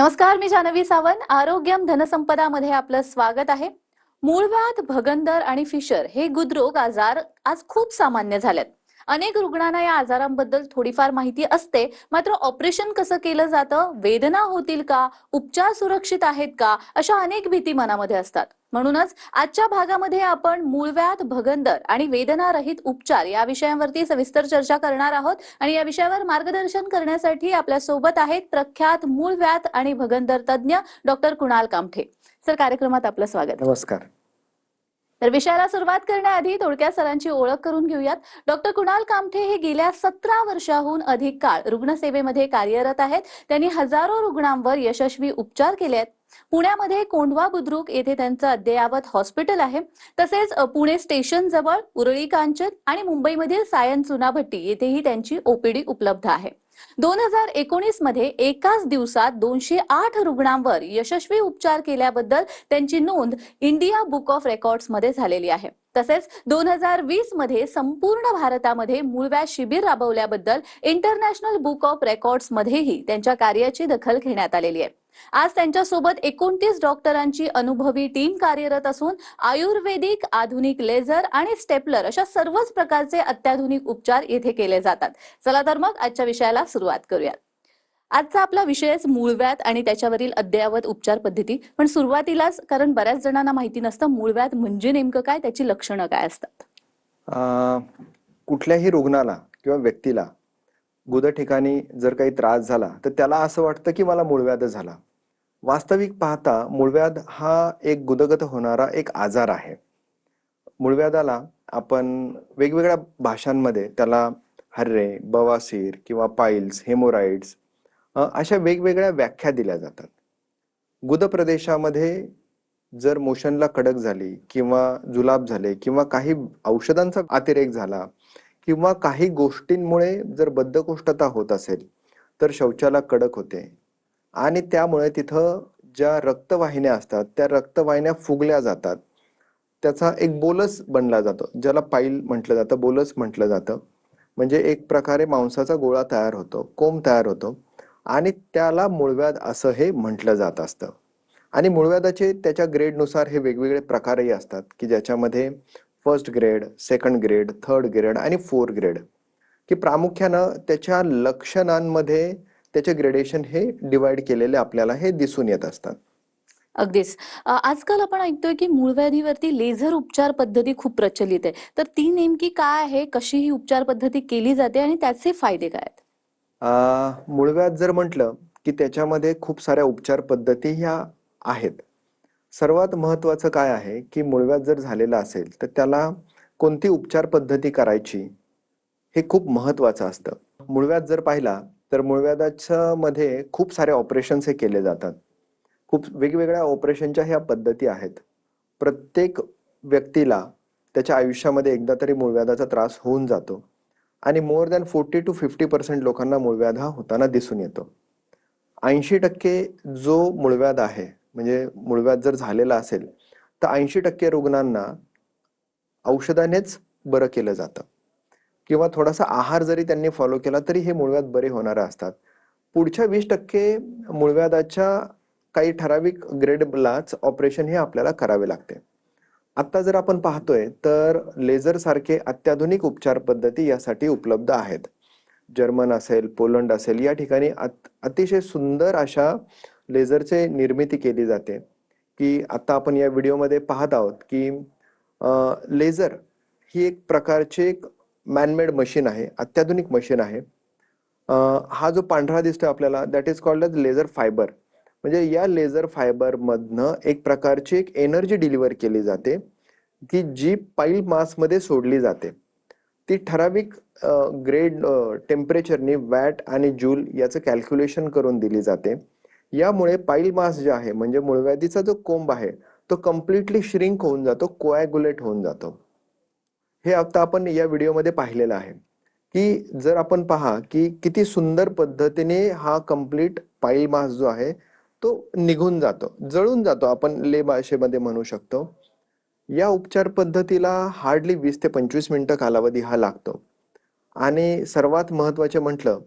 नमस्कार, मी जानवी सावंत. आरोग्यम धनसंपदा मध्ये आपलं स्वागत आहे. मूळव्याध, भगंदर आणि फिशर हे गुदरोग आजार आज खूप सामान्य झालेत. अनेक रुग्णांना या आजारांबद्दल थोडीफार माहिती असते, मात्र ऑपरेशन कसं केलं जातं, वेदना होतील का, उपचार सुरक्षित आहेत का, अशा अनेक भीती मनामध्ये असतात. म्हणूनच आजच्या भागामध्ये आपण मूळव्याध, भगंदर आणि वेदनारहित उपचार या विषयांवरती सविस्तर चर्चा करणार आहोत. आणि या विषयावर मार्गदर्शन करण्यासाठी आपल्या सोबत आहेत प्रख्यात मूळव्याध आणि भगंदर तज्ञ डॉक्टर कुणाल कामठे. सर, कार्यक्रमात आपलं स्वागत. नमस्कार. तर विषयाला सुरुवात करण्याआधी थोडक्यात सरांची ओळख करून घेऊयात. डॉक्टर कुणाल कामठे हे गेल्या 17 वर्षाहून अधिक काळ रुग्णसेवेमध्ये कार्यरत आहेत. त्यांनी हजारो रुग्णांवर यशस्वी उपचार केले आहेत. पुण्यामध्ये कोंढवा बुद्रुक येथे त्यांचं अद्ययावत हॉस्पिटल आहे. तसेच पुणे स्टेशन जवळ उरळी कांचन आणि मुंबईमधील सायन चुनाभट्टी येथेही त्यांची ओपीडी उपलब्ध आहे. 2019 मध्ये एकाच दिवसात 208 रुग्णांवर यशस्वी उपचार केल्याबद्दल त्यांची नोंद इंडिया बुक ऑफ रेकॉर्ड्स मध्ये झालेली आहे. तसेच 2020 मध्ये संपूर्ण भारतामध्ये मूळव्याध शिबिर राबवल्याबद्दल इंटरनॅशनल बुक ऑफ रेकॉर्ड्स मध्येही त्यांच्या कार्याची दखल घेण्यात आलेली आहे. आज त्यांच्यासोबत 29 डॉक्टरांची अनुभवी टीम कार्यरत असून आयुर्वेदिक, आधुनिक लेझर आणि स्टेपलर अशा सर्वच प्रकारचे अत्याधुनिक उपचार येथे केले जातात. चला तर मग आजच्या विषयाला सुरुवात करूयात. आजचा आपला विषयच मूळव्याध आणि त्याच्यावरील अद्ययावत उपचार पद्धती. पण सुरुवातीलाच, कारण बऱ्याच जणांना माहिती नसतं मूळव्याध म्हणजे नेमकं काय, त्याची लक्षणं काय असतात. कुठल्याही रुग्णाला किंवा व्यक्तीला गुद ठिकाणी जर काही त्रास झाला तर त्याला असं वाटतं की मला मूळव्याध झाला. वास्तविक पाहता मूळव्याध हा एक गुदगत होणारा एक आजार आहे. मूळव्याधाला आपण वेगवेगळ्या भाषांमध्ये त्याला हर्रे, बवासीर किंवा पाईल्स, हेमोराइड्स अशा वेगवेगळ्या व्याख्या दिल्या जातात. गुद प्रदेशामध्ये जर मोशनला कडक झाली किंवा जुलाब झाले किंवा काही औषधांचा अतिरेक झाला किंवा काही गोष्टींमुळे जर बद्धकोष्ठता होत असेल तर शौचाला कडक होते आणि त्यामुळे तिथं ज्या रक्तवाहिन्या असतात त्या रक्तवाहिन्या फुगल्या जातात. त्याचा एक बोलस बनला जातो, ज्याला पाईल म्हटलं जातं, बोलस म्हटलं जातं. म्हणजे एक प्रकारे मांसाचा गोळा तयार होतो, कोंब तयार होतो आणि त्याला मूळव्याध असं हे म्हटलं जात असतं. आणि मूळव्याधाचे त्याच्या ग्रेडनुसार हे वेगवेगळे प्रकारही असतात की ज्याच्यामध्ये first grade, second grade, third grade आणि फोर्थ ग्रेड, की प्रामुख्यानं त्याच्या लक्षणांमध्ये त्याचे ग्रेडेशन हे डिवाइड केलेले आपल्याला हे दिसून येत असतात. अगदीच. आजकाल आपण ऐकतोय की मूळव्याधीवरती लेझर उपचार पद्धती खूप प्रचलित आहे. तर ती नेमकी काय आहे, कशी ही उपचार पद्धती केली जाते आणि त्याचे फायदे काय आहेत? मूळव्याध जर म्हटलं की त्याच्यामध्ये खूप साऱ्या उपचार पद्धती ह्या आहेत. सर्वात महत्वाचं काय आहे की मूळव्याध जर झालेला असेल तर त्याला कोणती उपचार पद्धती करायची हे खूप महत्वाचं असतं. मूळव्याध जर पाहिला तर मूळव्याधाच्या मध्ये खूप सारे ऑपरेशन्स हे केले जातात. खूप वेगवेगळ्या ऑपरेशनच्या ह्या पद्धती आहेत. प्रत्येक व्यक्तीला त्याच्या आयुष्यामध्ये एकदा तरी मूळव्याधाचा त्रास होऊन जातो आणि मोर दॅन 40 to 50% लोकांना मूळव्याध हा होताना दिसून येतो. 80% जो मूळव्याध आहे, म्हणजे मूळव्याध जर झालेला असेल तर 80% रुग्णांना औषधानेच बरं केलं जातं किंवा थोडासा आहार जरी त्यांनी फॉलो केला तरी हे मूळव्याध बरे होणारे असतात. पुढच्या 20% मूळव्याधाच्या काही ठराविक ग्रेडलाच ऑपरेशन हे आपल्याला करावे लागते. आता जर आपण पाहतोय तर लेझर सारखे अत्याधुनिक उपचार पद्धती यासाठी उपलब्ध आहेत. जर्मन असेल, पोलंड असेल, या ठिकाणी अतिशय सुंदर अशा लेझरचे निर्मिती केली जाते की आता आपण या व्हिडिओमध्ये पाहत आहोत की लेझर ही एक प्रकारचे एक मॅनमेड मशीन आहे, अत्याधुनिक मशीन आहे. हा जो पांढरा दिसतोय आपल्याला, that is called as laser fibre. म्हणजे या लेझर फायबर मधनं एक प्रकारची एक एनर्जी डिलिव्हर केली जाते की जी पाईल मास मध्ये सोडली जाते. ती ठराविक ग्रेड टेम्परेचरनी वॅट आणि जूल याचं कॅल्क्युलेशन करून दिली जाते. यामुळे पाईल मास जे आहे, म्हणजे मूळव्याधीचा जो कोंब आहे, तो कम्प्लिटली श्रिंक होऊन जातो, कोॲग्युलेट होऊन जातो. हे आता आपण या व्हिडिओमध्ये पाहिलेलं आहे की जर आपण पहा की किती सुंदर पद्धतीने हा कम्प्लीट पाईल मास जो आहे तो निघून जातो, जळून जातो, आपण ले भाषेमध्ये म्हणू शकतो. या उपचार पद्धतीला हार्डली 20 ते 25 मिनिटं कालावधी हा लागतो. आणि सर्वात महत्वाचे म्हटलं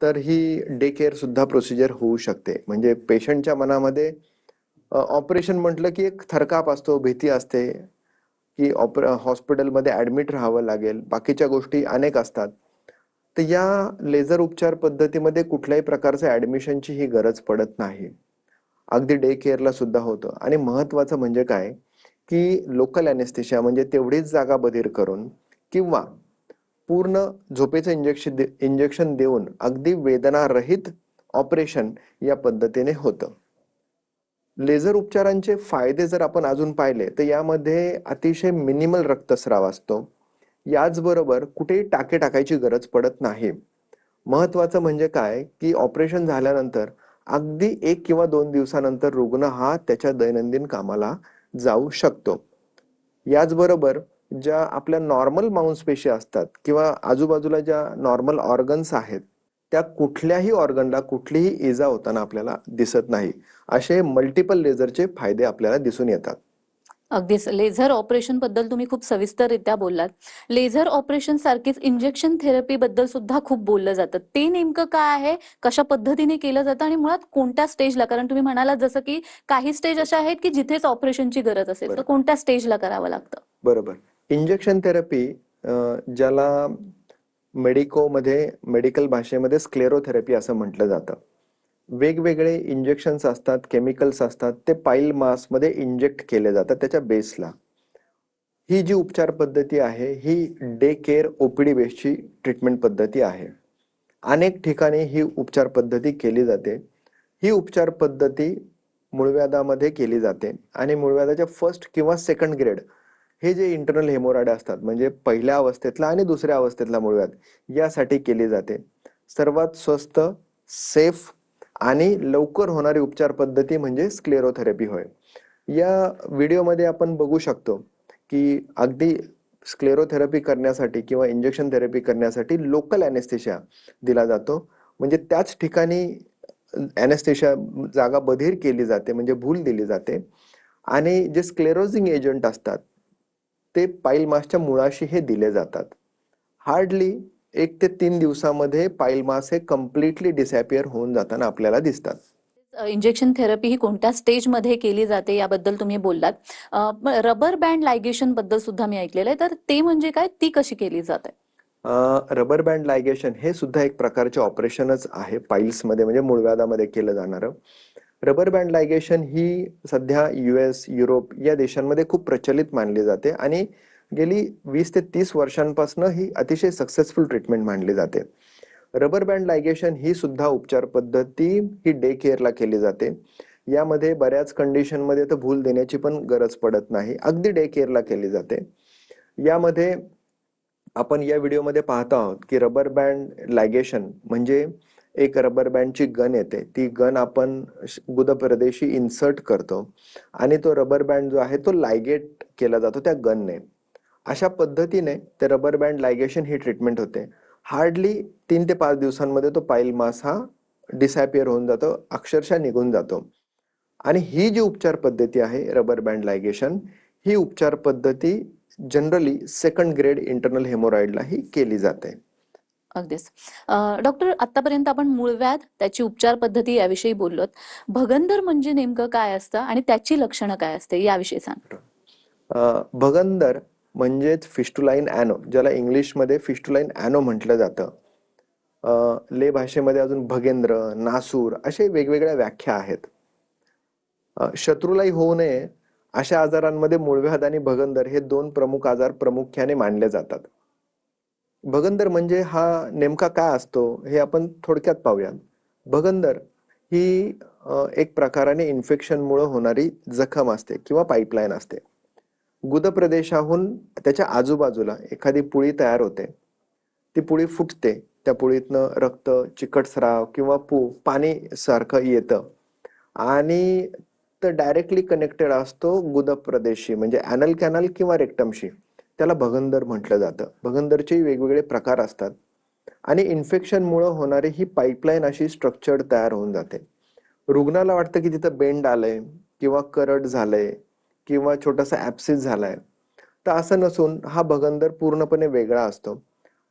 तर ही डे केअर सुद्धा प्रोसिजर होऊ शकते. म्हणजे पेशंटच्या मनामध्ये ऑपरेशन म्हटलं की एक थरकाप असतो, भीती असते की हॉस्पिटलमध्ये ऍडमिट राहावं लागेल, बाकीच्या गोष्टी अनेक असतात. तर या लेझर उपचार पद्धतीमध्ये कुठल्याही प्रकारच्या ऍडमिशनची ही गरज पडत नाही. अगदी डे केअरला सुद्धा होतं. आणि महत्वाचं म्हणजे काय, की लोकल अॅनेस्थेशिया म्हणजे तेवढीच जागा बधीर करून किंवा पूर्ण झोपेचं इंजेक्शन देऊन अगदी वेदनारहित ऑपरेशन या पद्धतीने होतं. लेझर उपचारांचे फायदे जर आपण अजून पाहिले तर यामध्ये अतिशय मिनिमल रक्तस्राव असतो. याचबरोबर कुठेही टाके टाकायची गरज पडत नाही. महत्वाचं म्हणजे काय, की ऑपरेशन झाल्यानंतर अगदी 1 किंवा 2 दिवसानंतर रुग्ण हा त्याच्या दैनंदिन कामाला जाऊ शकतो. याचबरोबर ज्या आपल्या नॉर्मल मांसपेशी असतात किंवा आजूबाजूला ज्या नॉर्मल ऑर्गन्स आहेत, त्या कुठल्याही ऑर्गनला कुठलीही इजा होताना आपल्याला दिसत नाही. असे मल्टिपल लेझरचे फायदे आपल्याला दिसून येतात. अगदीच लेझर ऑपरेशन बद्दल तुम्ही खूप सविस्तररित्या बोललात. लेझर ऑपरेशन सारखीच इंजेक्शन थेरपी बद्दल सुद्धा खूप बोललं जातं. ते नेमकं काय आहे, कशा पद्धतीने केलं जातं आणि मुळात कोणत्या स्टेजला, कारण तुम्ही म्हणालात जसं की काही स्टेज अशा आहेत की जिथेच ऑपरेशनची गरज असेल, तर बरोबर. कोणत्या स्टेजला करावं लागतं? बरोबर. इंजेक्शन थेरपी ज्याला मेडिकल भाषेमध्ये स्क्लेरोथेरपी असं म्हटलं जातं. वेगवेगळे इंजेक्शन्स असतात, केमिकल्स असतात, ते पाईल मासमध्ये इंजेक्ट केले जातात त्याच्या बेसला. ही जी उपचार पद्धती आहे ही डे केअर ओपीडी बेसची ट्रीटमेंट पद्धती आहे. अनेक ठिकाणी ही उपचार पद्धती केली जाते. ही उपचार पद्धती मूळव्याधामध्ये केली जाते आणि मूळव्याधाच्या फर्स्ट किंवा सेकंड ग्रेड हे जे इंटरनल हेमोरॉइड असतात, म्हणजे पहिल्या अवस्थेतला आणि दुसऱ्या अवस्थेतला मूळव्याध, यासाठी केली जाते. सर्वात स्वस्त, सेफ आणि लवकर होणारी उपचार पद्धती म्हणजे स्क्लेरोथेरपी होय. या व्हिडिओमध्ये आपण बघू शकतो की अगदी स्क्लेरोथेरपी करण्यासाठी किंवा इंजेक्शन थेरपी करण्यासाठी लोकल अॅनेस्थेशिया दिला जातो. म्हणजे त्याच ठिकाणी अॅनेस्थेशिया जागा बधीर केली जाते, म्हणजे भूल दिली जाते. आणि जे स्क्लेरोजिंग एजंट असतात ते पाईल मासच्या मुळाशी हे दिले जातात. हार्डली 1 ते 3 दिवसामध्ये पाईल मास हे कम्प्लिटली डिसअपिअर होऊन जाताना आपल्याला दिसतात. इंजेक्शन थेरपी ही कोणत्या स्टेजमध्ये केली जाते याबद्दल तुम्ही बोललात. रबर बँड लायगेशन बद्दल सुद्धा मी ऐकलेलं आहे, तर ते म्हणजे काय, ती कशी केली जाते? रबर बँड लायगेशन हे सुद्धा एक प्रकारचे ऑपरेशनच आहे पाईल्समध्ये, म्हणजे मूळव्याधामध्ये केलं जाणारं. रबर बँड लायगेशन ही सध्या US, युरोप या देशांमध्ये खूप प्रचलित मानली जाते आणि गेली 20 ते 30 वर्षांपासून ही अतिशय सक्सेसफुल ट्रीटमेंट मानली जाते. रबर बँड लायगेशन ही सुद्धा उपचार पद्धती ही डे केअरला केली जाते. यामध्ये बऱ्याच कंडिशनमध्ये तर भूल देण्याची पण गरज पडत नाही. अगदी डे केअरला केली जाते. यामध्ये आपण या व्हिडिओमध्ये पाहतो आहोत की रबर बँड लायगेशन म्हणजे एक रबर बँडची गन येते. ती गन आपण गुदप्रदेशी इन्सर्ट करतो आणि तो रबर बँड जो आहे तो लायगेट केला जातो त्या गनने. अशा पद्धतीने ते रबर बँड लायगेशन ही ट्रीटमेंट होते. हार्डली 3 ते 5 दिवसांमध्ये तो पाईल मास हा डिसअपिअर होऊन जातो, अक्षरशः निघून जातो. आणि ही जी उपचार पद्धती आहे रबर बँड लायगेशन, ही उपचार पद्धती जनरली सेकंड ग्रेड इंटरनल हेमोरॉइडला ही केली जाते. अगदीच. डॉक्टर, आतापर्यंत आपण मूळव्याध, त्याची उपचार पद्धती याविषयी बोललोत. भगंदर म्हणजे नेमकं काय असतं आणि त्याची लक्षणं काय असते याविषयी सांगा. भगंदर म्हणजेच फिस्टुलाइन ॲनो, ज्याला इंग्लिशमध्ये फिस्टुलाइन ॲनो म्हटलं जातं. ले भाषेमध्ये अजून भगेंद्र, नासूर असे वेगवेगळ्या व्याख्या आहेत. शत्रुलाही होऊ नये अशा आजारांमध्ये मूळव्याध आणि भगंदर हे 2 प्रमुख आजार प्रामुख्याने मानले जातात. भगंदर म्हणजे हा नेमका काय असतो हे आपण थोडक्यात पाहूया. भगंदर ही एक प्रकाराने इन्फेक्शनमुळे होणारी जखम असते किंवा पाईपलाईन असते. गुदप्रदेशाहून त्याच्या आजूबाजूला एखादी पुळी तयार होते. ती पुळी फुटते. त्या पुळीतनं रक्त, चिकट स्राव किंवा पाणी सारखं येतं आणि तो डायरेक्टली कनेक्टेड असतो गुदप्रदेशी म्हणजे ॲनल कॅनल किंवा रेक्टमशी. त्याला भगंदर म्हटलं जातं. भगंदरचे वेगवेगळे प्रकार असतात आणि इन्फेक्शनमुळे होणारी ही पाईपलाईन अशी स्ट्रक्चर्ड तयार होऊन जाते. रुग्णाला वाटतं की तिथं बेंड आलंय किंवा करट झालंय किंवा छोटासा ॲप्सिस झालाय. तर असं नसून हा भगंदर पूर्णपणे वेगळा असतो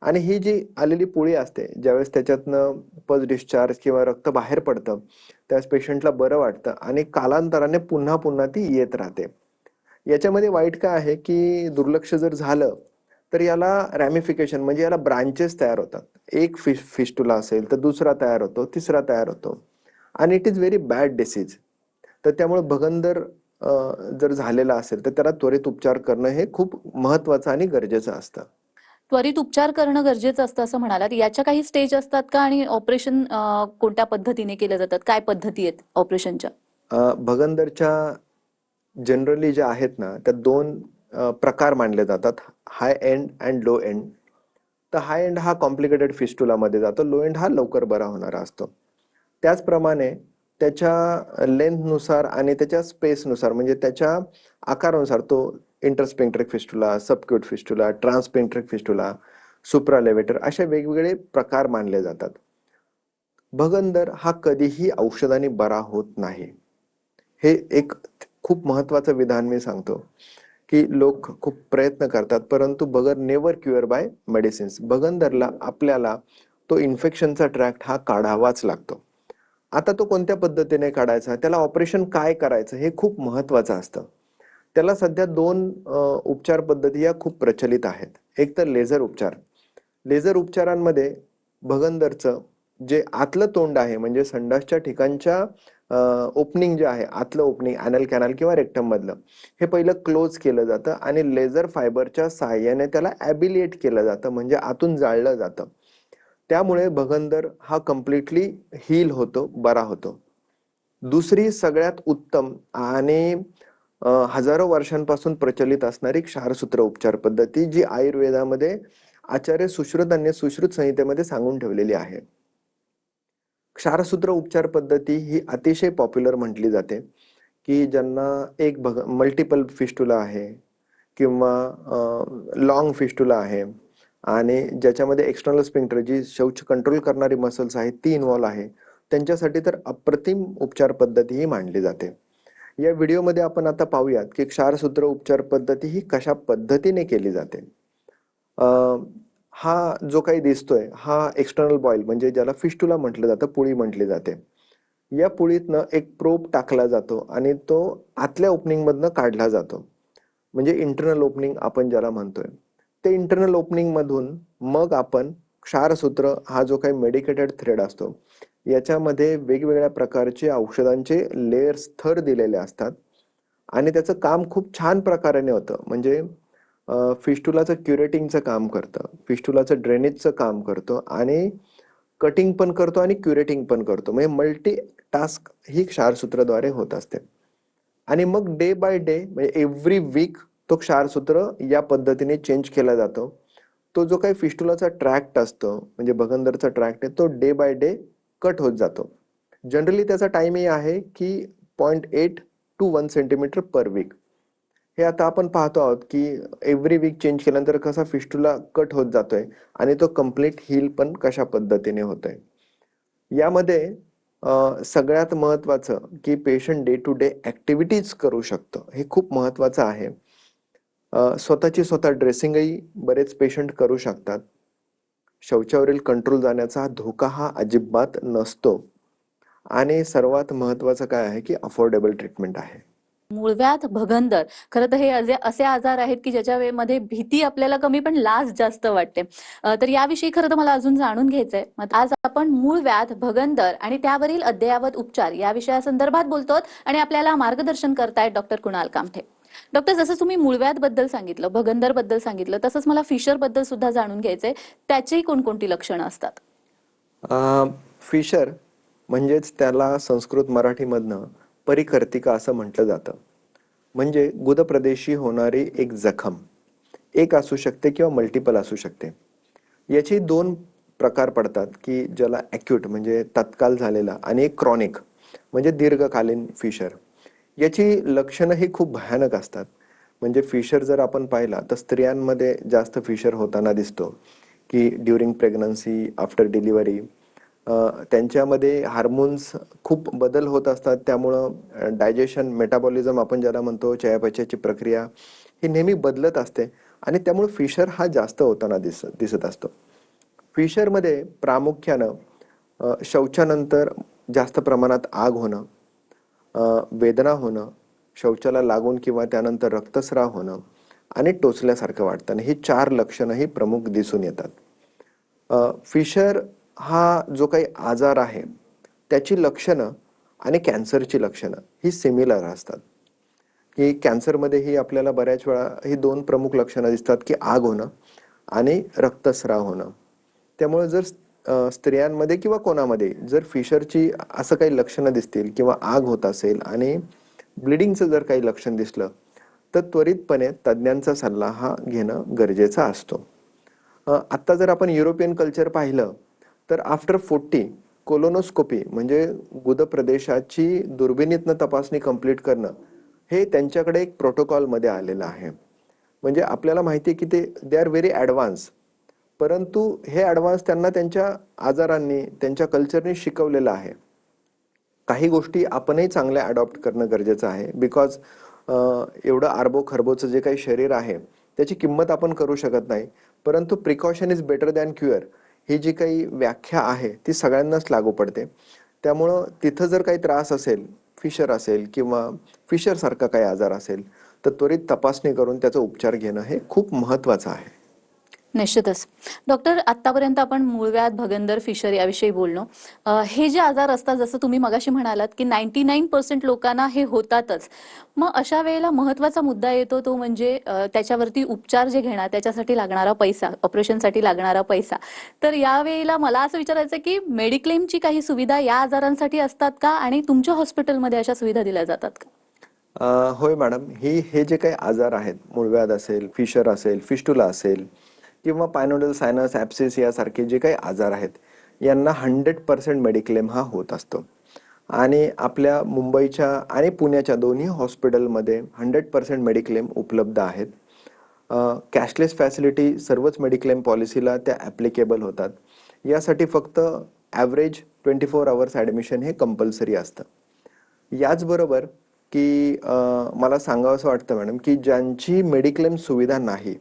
आणि ही जी आलेली पोळी असते, ज्यावेळेस त्याच्यातनं पज डिस्चार्ज किंवा रक्त बाहेर पडतं, त्यावेळेस पेशंटला बरं वाटतं आणि कालांतराने पुन्हा पुन्हा ती येत राहते. याच्यामध्ये वाईट काय आहे की दुर्लक्ष जर झालं तर याला रॅमिफिकेशन म्हणजे याला ब्रांचेस तयार होतात. एक फिस्टुला असेल तर दुसरा तयार होतो, तिसरा तयार होतो आणि it is very bad disease. तर त्यामुळे भगंदर जर झालेला असेल तर त्याला त्वरित उपचार करणं हे खूप महत्वाचं आणि गरजेचं असतं. त्वरित उपचार करणं गरजेचं असतं असं म्हणालात. याच्या काही स्टेज असतात का आणि ऑपरेशन कोणत्या पद्धतीने केले जातात? काय पद्धती आहेत ऑपरेशनच्या? भगंदरच्या जनरली ज्या आहेत ना त्या दोन प्रकार मानले जातात, हाय एंड अँड लो एंड. तर हाय एंड हा कॉम्प्लिकेटेड फिस्टुलामध्ये जातो, लो एंड हा लवकर बरा होणारा असतो. त्याचप्रमाणे त्याच्या लेंथनुसार आणि त्याच्या स्पेसनुसार म्हणजे त्याच्या आकारानुसार तो इंटरस्पेंट्रिक फिस्टुला, सबक्यूट फिस्टुला, ट्रान्सपेंट्रिक फिस्टुला, सुप्रालेवेटर असे वेगवेगळे प्रकार मानले जातात. भगंदर हा कधीही औषधाने बरा होत नाही. हे एक खूप महत्वाचं विधान मी सांगतो की लोक खूप प्रयत्न करतात परंतु बगर नेवर क्युअर बाय मेडिसिन्स. भगंदरला आपल्याला तो इन्फेक्शनचा ट्रॅक्ट हा काढावाच लागतो. आता तो कोणत्या पद्धतीने काढायचा, त्याला ऑपरेशन काय करायचं हे खूप महत्वाचं असतं. त्याला सध्या दोन उपचार पद्धती या खूप प्रचलित आहेत. एक तर लेझर उपचार. लेझर उपचारांमध्ये भगंदरचं जे आतलं तोंड आहे म्हणजे संडासच्या ठिकाणच्या ओपनिंग जे आहे, आतलं ओपनिंग ॲनल कॅनल किंवा रेक्टम मधलं, हे पहिलं क्लोज केलं जातं आणि लेझर फायबरच्या सहाय्याने त्याला ॲबिलिएट केलं जातं म्हणजे आतून जाळलं जातं. त्यामुळे भगंदर हा कम्प्लिटली हील होतो, बरा होतो. दुसरी सगळ्यात उत्तम आणि हजारो वर्षांपासून प्रचलित असणारी क्षारसूत्र उपचार पद्धती जी आयुर्वेदामध्ये आचार्य सुश्रुतांनी सुश्रुत संहितेमध्ये सांगून ठेवलेली आहे. क्षारसूत्र उपचार पद्धती ही अतिशय पॉप्युलर म्हटली जाते की ज्यांना एक मल्टिपल फिस्टुला आहे किंवा लॉंग फिस्टुला आहे आणि ज्याच्यामध्ये एक्सटर्नल स्पिंक्टर जी शौच कंट्रोल करणारी मसल्स आहेत ती इन्व्हॉल्व आहे, त्यांच्यासाठी तर अप्रतिम उपचार पद्धती ही मानली जाते. या व्हिडिओमध्ये आपण आता पाहूयात की क्षारसूत्र उपचार पद्धती ही कशा पद्धतीने केली जाते. हा जो काही दिसतोय हा एक्सटर्नल बॉईल म्हणजे ज्याला फिस्टुला म्हटलं जातं, पुळी म्हटली जाते. या पुळीतनं एक प्रोब टाकला जातो आणि तो आतल्या ओपनिंग मधनं काढला जातो म्हणजे इंटरनल ओपनिंग आपण ज्याला म्हणतोय. ते इंटरनल ओपनिंग मधून मग आपण क्षारसूत्र हा जो काही मेडिकेटेड थ्रेड असतो याच्यामध्ये वेगवेगळ्या प्रकारचे औषधांचे लेयर्स थर दिलेले असतात आणि त्याचं काम खूप छान प्रकाराने होतं. म्हणजे फिस्टुलाचं क्युरेटिंगचं काम करतं, फिस्टुलाचं ड्रेनेजचं काम करतो आणि कटिंग पण करतो आणि क्युरेटिंग पण करतो. म्हणजे मल्टी टास्क ही क्षारसूत्राद्वारे होत असते. आणि मग डे बाय डे म्हणजे एव्हरी वीक तो क्षारसूत्र या पद्धतीने चेंज केला जातो. तो जो काही फिस्टुलाचा ट्रॅक्ट असतो म्हणजे भगंदरचा ट्रॅक्ट आहे तो डे बाय डे कट होत जातो. जनरली त्याचा टाइमही आहे की 0.8 to 1 सेंटीमीटर पर वीक. हे आता आपण पाहतो आहोत की एव्हरी वीक चेंज केल्यानंतर कसा फिस्टुला कट होत जातोय आणि तो कम्प्लीट हील पण कशा पद्धतीने होतोय. यामध्ये सगळ्यात महत्वाचं की patient day to day activities करू शकतो, हे खूप महत्वाचं आहे. स्वतःची स्वतः ड्रेसिंगही बरेच पेशंट करू शकतात. शौचावरील कंट्रोल जाण्याचा धोका हा अजिबात नसतो आणि सर्वात महत्वाचं काय आहे की अफोर्डेबल ट्रीटमेंट आहे. मूळव्याध, भगंदर, खरं तर हे असे आजार आहेत की ज्याच्यामध्ये भीती आपल्याला कमी पण लाज जास्त वाटते. तर याविषयी खरं तर मला अजून जाणून घ्यायचंय. मग आज आपण मूळव्याध, भगंदर आणि त्यावरील अद्ययावत उपचार या विषयासंदर्भात बोलतोत आणि आपल्याला मार्गदर्शन करतायत डॉक्टर कुणाल कामठे. डॉक्टर, जसं तुम्ही मूळव्याध बद्दल सांगितलं, भगंदर बद्दल सांगितलं, तसंच मला फिशर बद्दल सुद्धा जाणून घ्यायचंय. त्याची कोणकोणती लक्षणं असतात? फिशर म्हणजेच त्याला संस्कृत मराठीमधनं परिकर्तिका असं म्हटलं जातं. म्हणजे गुदप्रदेशी होणारी एक जखम, एक असू शकते किंवा मल्टिपल असू शकते. याचे दोन प्रकार पडतात की ज्याला ॲक्यूट म्हणजे तत्काल झालेला आणि एक क्रॉनिक म्हणजे दीर्घकालीन फिशर. याची लक्षणं ही खूप भयानक असतात. म्हणजे फिशर जर आपण पाहिला तर स्त्रियांमध्ये जास्त फिशर होताना दिसतो की ड्युरिंग प्रेग्नन्सी, आफ्टर डिलिव्हरी त्यांच्यामध्ये हार्मोन्स खूप बदल होत असतात. त्यामुळं डायजेशन, मेटाबॉलिझम आपण ज्याला म्हणतो, चयापचयाची प्रक्रिया ही नेहमी बदलत असते आणि त्यामुळे फिशर हा जास्त होताना दिसत असतो. फिशरमध्ये प्रामुख्यानं शौचानंतर जास्त प्रमाणात आग होणं, वेदना होणं, शौचाला लागून किंवा त्यानंतर रक्तस्राव होणं आणि टोचल्यासारखं वाटतं आणि ही 4 लक्षणंही प्रमुख दिसून येतात. फिशर हा जो काही आजार आहे त्याची लक्षणं आणि कॅन्सरची लक्षणं ही सिमिलर असतात. की कॅन्सरमध्येही आपल्याला बऱ्याच वेळा ही 2 प्रमुख लक्षणं दिसतात की आग होणं आणि रक्तस्राव होणं. त्यामुळे जर स्त्रियांमध्ये किंवा कोणामध्ये जर फिशरची असं काही लक्षणं दिसतील किंवा आग होत असेल आणि ब्लिडिंगचं जर काही लक्षण दिसलं तर त्वरितपणे तज्ज्ञांचा सल्ला हा घेणं गरजेचा असतो. आत्ता जर आपण युरोपियन कल्चर पाहिलं तर आफ्टर 40 कोलोनोस्कोपी म्हणजे गुद प्रदेशाची दुर्बिणीतनं तपासणी कंप्लीट करणं हे त्यांच्याकडे एक प्रोटोकॉलमध्ये आलेलं आहे. म्हणजे आपल्याला माहिती आहे की दे आर व्हेरी ॲडव्हान्स, परंतु हे ॲडव्हान्स त्यांना त्यांच्या आजारांनी त्यांच्या कल्चरने शिकवलेलं आहे. काही गोष्टी आपणही चांगल्या अडॉप्ट करणं गरजेचं आहे. बिकॉज एवढं अरबो खरबोचं जे काही शरीर आहे त्याची किंमत आपण करू शकत नाही, परंतु precaution is better than cure ही जी काही व्याख्या आहे ती सगळ्यांनाच लागू पडते. त्यामुळं तिथं जर काही त्रास असेल, फिशर असेल किंवा फिशरसारखा काही आजार असेल तर त्वरित तपासणी करून त्याचा उपचार घेणं हे खूप महत्त्वाचं आहे. निश्चितच. डॉक्टर, आत्तापर्यंत आपण मूळव्याध, भगंदर, फिशर याविषयी बोललो. हे जे आजार असतात जसं तुम्ही मगाशी म्हणालात की 99% लोकांना हे होतातच. मग अशा वेळेला महत्त्वाचा मुद्दा येतो तो म्हणजे त्याच्यावरती उपचार जे घेणार त्याच्यासाठी लागणारा पैसा, ऑपरेशनसाठी लागणारा पैसा. तर यावेळेला मला असं विचारायचं आहे की मेडिक्लेमची काही सुविधा या आजारांसाठी असतात का आणि तुमच्या हॉस्पिटलमध्ये अशा सुविधा दिल्या जातात का? होय मॅडम, हे जे काही आजार आहेत, मूळव्याध असेल, फिशर असेल, फिस्टुला असेल किंवा पायनोडल सायनस ॲप्सिस यासारखे जे काही आजार आहेत यांना 100% मेडिक्लेम हा होत असतो. आणि आपल्या मुंबईच्या आणि पुण्याच्या दोन्ही हॉस्पिटलमध्ये 100% मेडिक्लेम उपलब्ध आहेत. कॅशलेस फॅसिलिटी सर्वच मेडिक्लेम पॉलिसीला त्या ॲप्लिकेबल होतात. यासाठी फक्त ॲव्हरेज 24 अवर्स ॲडमिशन हे कंपल्सरी असतं. याचबरोबर की मला सांगावंसं वाटतं मॅडम की ज्यांची मेडिक्लेम सुविधा नाही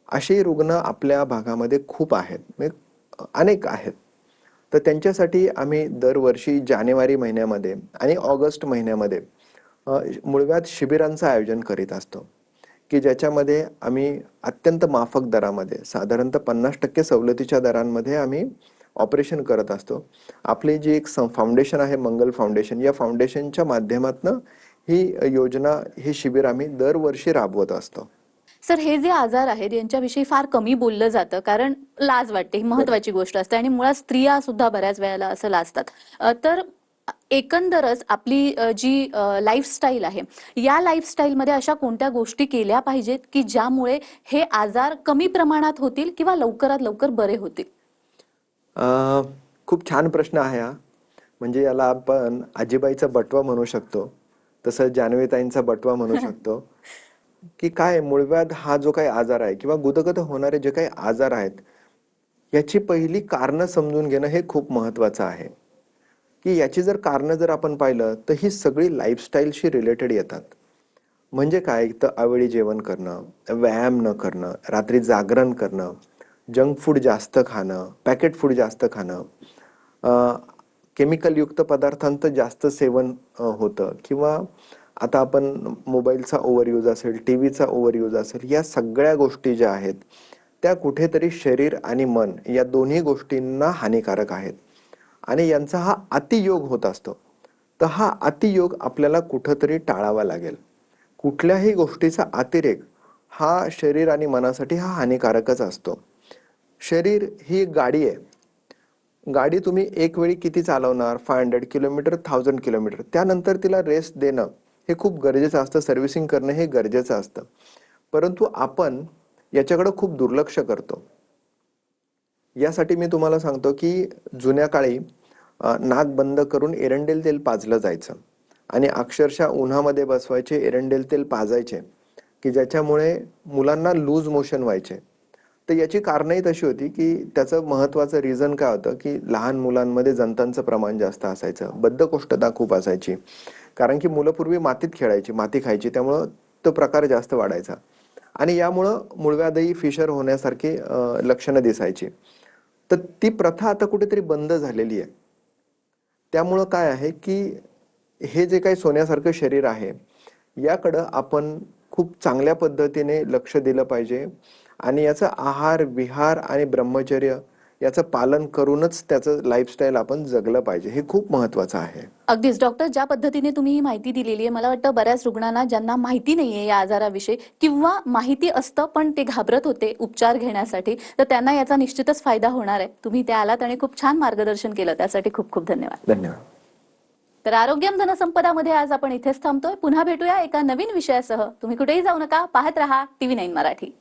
असे रुग्ण आपल्या भागामध्ये खूप आहेत, म्हणजे अनेक आहेत. तर त्यांच्यासाठी आम्ही दरवर्षी जानेवारी महिन्यामध्ये आणि ऑगस्ट महिन्यामध्ये मूळव्याध शिबिरांचं आयोजन करीत असतो की ज्याच्यामध्ये आम्ही अत्यंत माफक दरामध्ये साधारणतः 50% सवलतीच्या दरांमध्ये आम्ही ऑपरेशन करत असतो. आपली जी एक फाउंडेशन आहे, मंगल फाउंडेशन, या फाउंडेशनच्या माध्यमातून ही योजना, हे शिबिर आम्ही दरवर्षी राबवत असतो. सर, हे जे आजार आहेत यांच्याविषयी फार कमी बोललं जातं कारण लाज वाटते, ही महत्वाची गोष्ट असते आणि मुळात स्त्रिया सुद्धा बऱ्याच वेळेला असं लाजतात. तर एकंदरच आपली जी लाईफस्टाईल आहे या लाईफस्टाईलमध्ये अशा कोणत्या गोष्टी केल्या पाहिजेत की ज्यामुळे हे आजार कमी प्रमाणात होतील किंवा लवकरात लवकर बरे होतील? खूप छान प्रश्न आहे हा. म्हणजे याला आपण आजीबाईचा बटवा म्हणू शकतो, तसं जान्हवीताईंचा बटवा म्हणू शकतो. की काय मूळव्याध हा जो काही आजार आहे किंवा गुदगत होणारे जे काही आजार आहेत याची पहिली कारणं समजून घेणं हे खूप महत्त्वाचं आहे. की याची जर कारणं जर आपण पाहिलं तर ही सगळी लाईफस्टाईलशी रिलेटेड येतात. म्हणजे काय, तर अवेळी जेवण करणं, व्यायाम न करणं, रात्री जागरण करणं, जंक फूड जास्त खाणं, पॅकेट फूड जास्त खाणं, केमिकलयुक्त पदार्थांचं जास्त सेवन होतं, किंवा आता आपण मोबाईलचा ओव्हरयूज असेल, टी व्हीचा ओव्हरयूज असेल, या सगळ्या गोष्टी ज्या आहेत त्या कुठेतरी शरीर आणि मन या दोन्ही गोष्टींना हानिकारक आहेत आणि यांचा हा अतियोग होत असतो. तर हा अतियोग आपल्याला कुठंतरी टाळावा लागेल. कुठल्याही गोष्टीचा अतिरेक हा शरीर आणि मनासाठी हा हानिकारकच असतो. शरीर ही गाडी आहे. गाडी तुम्ही एक वेळी किती चालवणार, 500 किलोमीटर, 1000 किलोमीटर, त्यानंतर तिला रेस्ट देणं हे खूप गरजेचं असतं. सर्व्हिसिंग करणं हे गरजेचं असतं. परंतु आपण याच्याकडे खूप दुर्लक्ष करतो. यासाठी मी तुम्हाला सांगतो की जुन्या काळी नाक बंद करून एरंडेल तेल पाजलं जायचं आणि अक्षरशः उन्हामध्ये बसवायचे, एरंडेल तेल पाजायचे की ज्याच्यामुळे मुलांना लूज मोशन व्हायचे. तर याची कारणंही तशी होती की त्याचं महत्त्वाचं रिझन काय होतं की लहान मुलांमध्ये जंतांचं प्रमाण जास्त असायचं, बद्धकोष्ठता खूप असायची, कारण की मुलं पूर्वी मातीत खेळायची, माती खायची, त्यामुळं तो प्रकार जास्त वाढायचा आणि यामुळं मूळव्याधही फिशर होण्यासारखी लक्षणं दिसायची. तर ती प्रथा आता कुठेतरी बंद झालेली आहे. त्यामुळं काय आहे की हे जे काही सोन्यासारखं शरीर आहे, याकडं आपण खूप चांगल्या पद्धतीने लक्ष दिलं पाहिजे आणि याचं आहार, विहार आणि ब्रह्मचर्य याचं पालन करूनच त्याचं लाईफस्टाईल आपण जगलं पाहिजे. हे खूप महत्त्वाचं आहे. अगदीच डॉक्टर, ज्या पद्धतीने तुम्ही ही माहिती दिलेली आहे, मला वाटतं बऱ्याच रुग्णांना ज्यांना माहिती नाहीये या आजाराविषयी किंवा माहिती असतं पण ते घाबरत होते उपचार घेण्यासाठी, तर त्यांना याचा निश्चितच फायदा होणार आहे. तुम्ही ते आलात आणि खूप छान मार्गदर्शन केलं, त्यासाठी खूप खूप धन्यवाद. धन्यवाद. तर आरोग्यम धनसंपदामध्ये आज आपण इथेच थांबतोय. पुन्हा भेटूया एका नवीन विषयासह. तुम्ही कुठेही जाऊ नका, पाहत रहा TV9 मराठी.